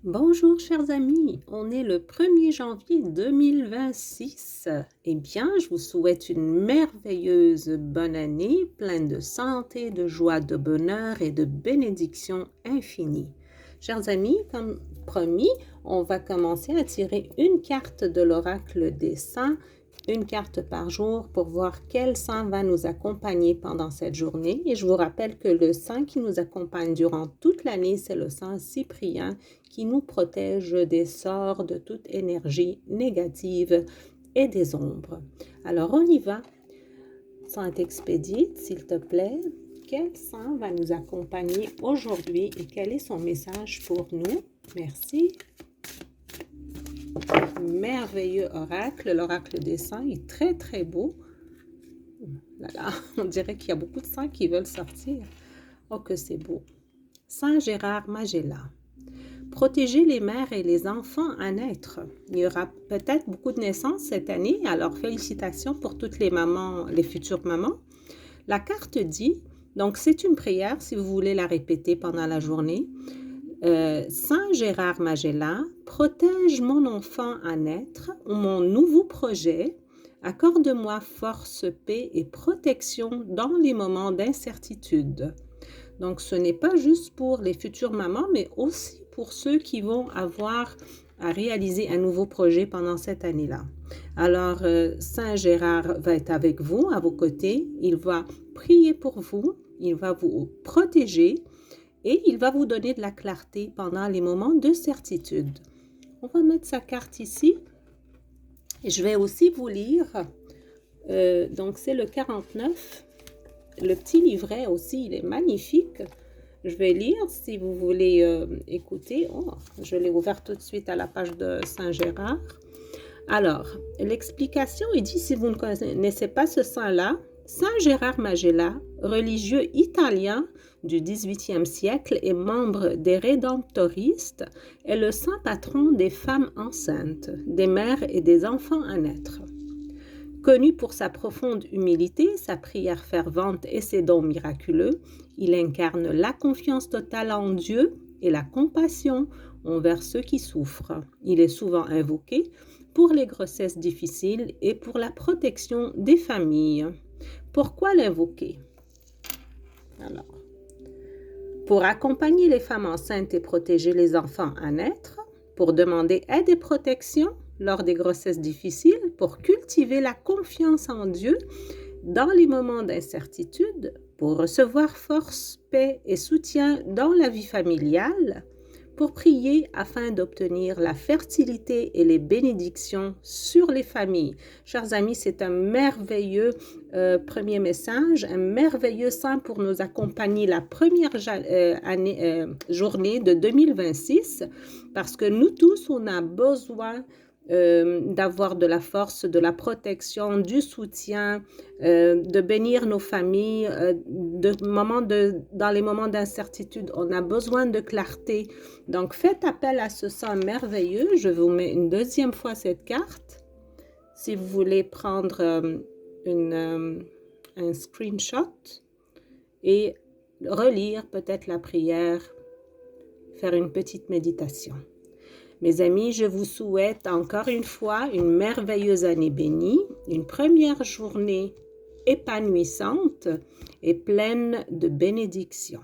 Bonjour chers amis, on est le 1er janvier 2026. Eh bien, je vous souhaite une merveilleuse bonne année, pleine de santé, de joie, de bonheur et de bénédictions infinies. Chers amis, comme promis, on va commencer à tirer une carte de l'oracle des saints, une carte par jour pour voir quel saint va nous accompagner pendant cette journée. Et je vous rappelle que le saint qui nous accompagne durant toute l'année, c'est le saint Cyprien qui nous protège des sorts, de toute énergie négative et des ombres. Alors on y va. Sainte Expédite, s'il te plaît, quel saint va nous accompagner aujourd'hui et quel est son message pour nous? Merci. Merveilleux oracle, l'oracle des saints est très très beau. Là, on dirait qu'il y a beaucoup de saints qui veulent sortir. Oh que c'est beau. Saint Gérard Magella. Protéger les mères et les enfants à naître. Il y aura peut-être beaucoup de naissances cette année, alors félicitations pour toutes les mamans, les futures mamans. La carte dit, donc c'est une prière si vous voulez la répéter pendant la journée. Saint Gérard Magella, protège mon enfant à naître ou mon nouveau projet. Accorde-moi force, paix et protection dans les moments d'incertitude. Donc, ce n'est pas juste pour les futures mamans, mais aussi pour ceux qui vont avoir à réaliser un nouveau projet pendant cette année-là. Alors, Saint Gérard va être avec vous, à vos côtés. Il va prier pour vous, il va vous protéger et il va vous donner de la clarté pendant les moments de certitude. On va mettre sa carte ici. Et je vais aussi vous lire. Donc, c'est le 49. Le petit livret aussi, il est magnifique. Je vais lire si vous voulez écouter. Oh, je l'ai ouvert tout de suite à la page de Saint Gérard. Alors, l'explication, il dit, si vous ne connaissez pas ce saint-là, Saint Gérard Magella, religieux italien du XVIIIe siècle et membre des Rédemptoristes, est le saint patron des femmes enceintes, des mères et des enfants à naître. Connu pour sa profonde humilité, sa prière fervente et ses dons miraculeux, il incarne la confiance totale en Dieu et la compassion envers ceux qui souffrent. Il est souvent invoqué pour les grossesses difficiles et pour la protection des familles. Pourquoi l'invoquer? Alors, pour accompagner les femmes enceintes et protéger les enfants à naître, pour demander aide et protection lors des grossesses difficiles, pour cultiver la confiance en Dieu dans les moments d'incertitude, pour recevoir force, paix et soutien dans la vie familiale, pour prier afin d'obtenir la fertilité et les bénédictions sur les familles. Chers amis, c'est un merveilleux premier message, un merveilleux saint pour nous accompagner la première journée de 2026, parce que nous tous, on a besoin d'avoir de la force, de la protection, du soutien, de bénir nos familles. Dans les moments d'incertitude, on a besoin de clarté. Donc, faites appel à ce saint merveilleux. Je vous mets une deuxième fois cette carte. Si vous voulez prendre un screenshot et relire peut-être la prière, faire une petite méditation. Mes amis, je vous souhaite encore une fois une merveilleuse année bénie, une première journée épanouissante et pleine de bénédictions.